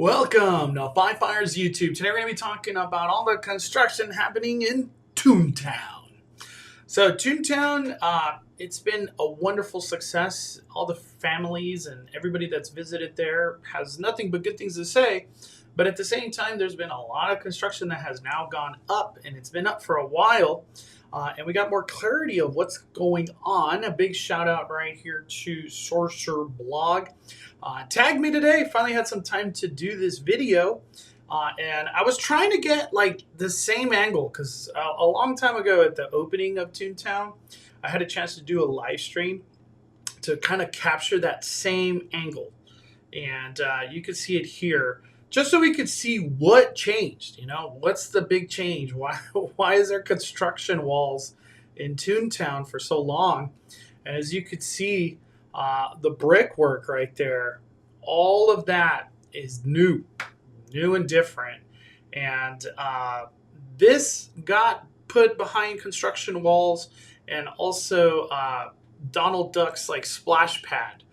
Welcome to Five Fires YouTube. Today we're going to be talking about all the construction happening in Toontown. So Toontown, it's been a wonderful success. All the families and everybody that's visited there has nothing but good things to say. But at the same time, there's been a lot of construction that has now gone up, and it's been up for a while. And we got more clarity of what's going on. A big shout out right here to Sorcerer Blog. Tagged me today. Finally had some time to do this video. And I was trying to get like the same angle because a long time ago at the opening of Toontown, I had a chance to do a live stream to kind of capture that same angle. And you can see it here. Just so we could see what changed, you know, what's the big change? Why is there construction walls in Toontown for so long? And as you could see, the brickwork right there, all of that is new and different. And this got put behind construction walls, and also Donald Duck's like splash pad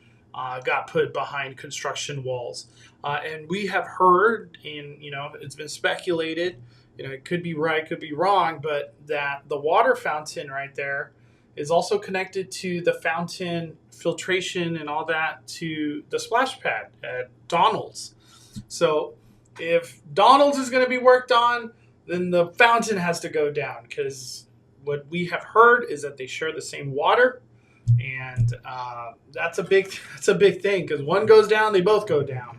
got put behind construction walls. And we have heard, and it's been speculated, it could be right, could be wrong, but that the water fountain right there is also connected to the fountain filtration and all that to the splash pad at Donald's. So if Donald's is going to be worked on, then the fountain has to go down, because what we have heard is that they share the same water. And that's a big thing, because one goes down, they both go down.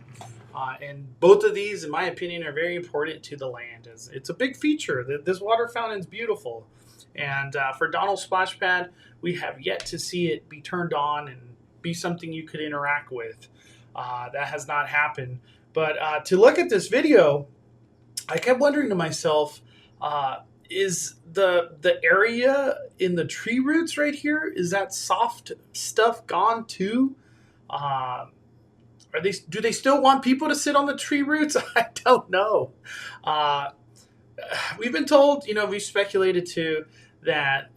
And both of these, in my opinion, are very important to the land. It's a big feature. This water fountain is beautiful. And for Donald's Splash Pad, we have yet to see it be turned on and be something you could interact with. That has not happened. But to look at this video, I kept wondering to myself, is the area in the tree roots right here, is that soft stuff gone too? Do they still want people to sit on the tree roots? I don't know. We've been told, we've speculated too, that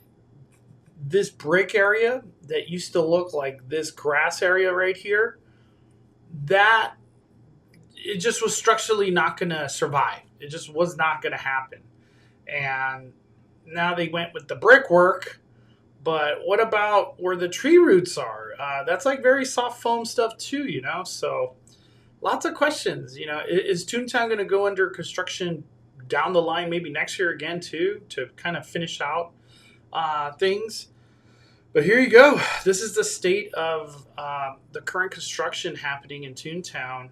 this brick area that used to look like this grass area right here, that it just was structurally not going to survive. It just was not going to happen. And now they went with the brickwork, but what about where the tree roots are? That's like very soft foam stuff too, so lots of questions. Is Toontown going to go under construction down the line, maybe next year again too, to kind of finish out things? But here you go. This is the state of the current construction happening in Toontown.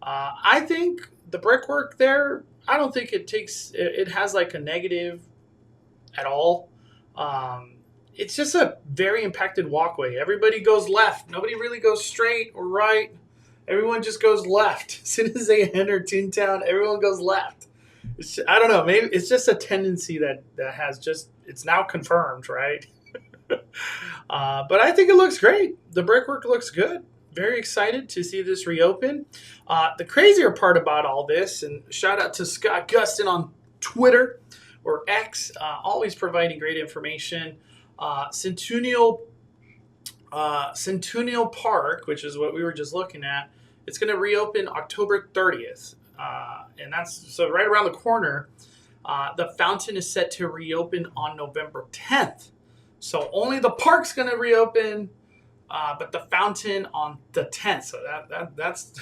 I think the brickwork there, I don't think it has like a negative at all. It's just a very impacted walkway. Everybody goes left. Nobody really goes straight or right. Everyone just goes left. As soon as they enter Toontown, everyone goes left. I don't know. Maybe it's just a tendency that has just, it's now confirmed, right? But I think it looks great. The brickwork looks good. Very excited to see this reopen. The crazier part about all this, and shout out to Scott Gustin on Twitter or X, always providing great information. Centennial Park, which is what we were just looking at, it's going to reopen October 30th. And that's so right around the corner. The fountain is set to reopen on November 10th. So only the park's going to reopen, but the fountain on the 10th. So that's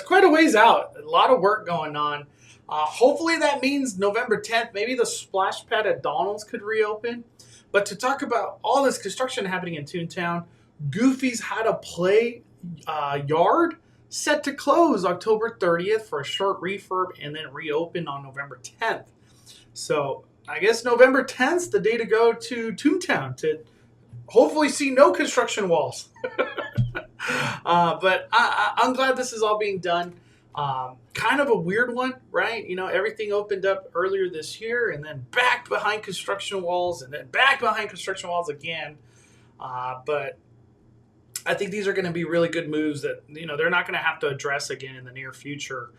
quite a ways out. A lot of work going on. Hopefully that means November 10th. Maybe the splash pad at Donald's could reopen. But to talk about all this construction happening in Toontown, Goofy's How to Play yard set to close October 30th for a short refurb and then reopen on November 10th. So I guess November 10th is the day to go to Toontown to hopefully see no construction walls. But I'm glad this is all being done. Kind of a weird one, right? Everything opened up earlier this year and then back behind construction walls and then back behind construction walls again. But I think these are going to be really good moves that, they're not going to have to address again in the near future.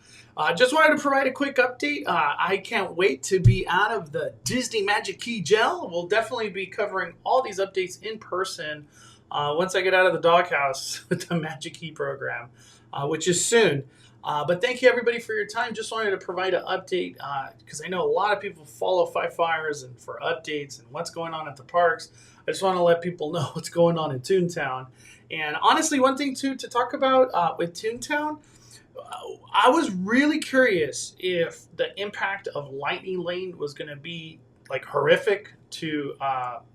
Just wanted to provide a quick update. I can't wait to be out of the Disney Magic Key Gel. We'll definitely be covering all these updates in person once I get out of the doghouse with the Magic Key program, which is soon. But thank you everybody for your time. Just wanted to provide an update because I know a lot of people follow Five Fires and for updates and what's going on at the parks. I just want to let people know what's going on in Toontown. And honestly, one thing too to talk about with Toontown, I was really curious if the impact of Lightning Lane was going to be like horrific to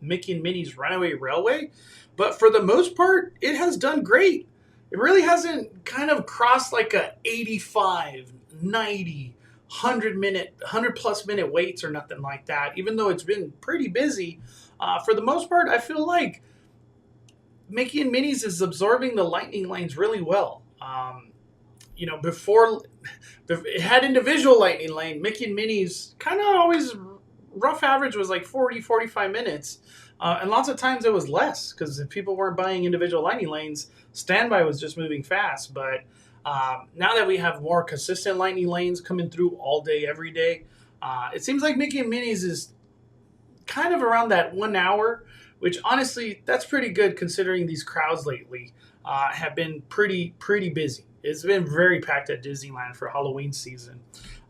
Mickey and Minnie's Runaway Railway, but for the most part, it has done great. It really hasn't kind of crossed like a 85, 90, 100 plus minute waits or nothing like that, even though it's been pretty busy. For the most part, I feel like Mickey and Minnie's is absorbing the lightning lanes really well. Before it had individual lightning lane, Mickey and Minnie's kind of always rough average was like 40, 45 minutes. And lots of times it was less because if people weren't buying individual lightning lanes, standby was just moving fast. But now that we have more consistent lightning lanes coming through all day, every day, it seems like Mickey and Minnie's is kind of around that 1 hour, which honestly, that's pretty good considering these crowds lately have been pretty busy. It's been very packed at Disneyland for Halloween season.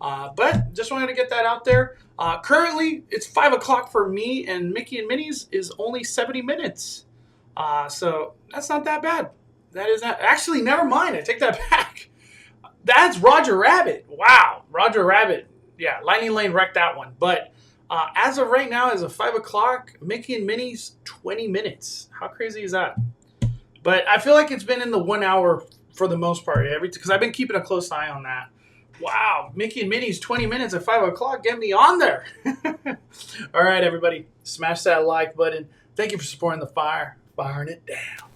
But just wanted to get that out there. Currently, it's 5 o'clock for me, and Mickey and Minnie's is only 70 minutes. So that's not that bad. That is not... Actually, never mind. I take that back. That's Roger Rabbit. Wow. Roger Rabbit. Yeah, Lightning Lane wrecked that one. But as of right now, as of 5 o'clock, Mickey and Minnie's 20 minutes. How crazy is that? But I feel like it's been in the 1 hour for the most part, because I've been keeping a close eye on that. Wow, Mickey and Minnie's 20 minutes at 5 o'clock. Get me on there. All right, everybody, smash that like button. Thank you for supporting the fire, firing it down.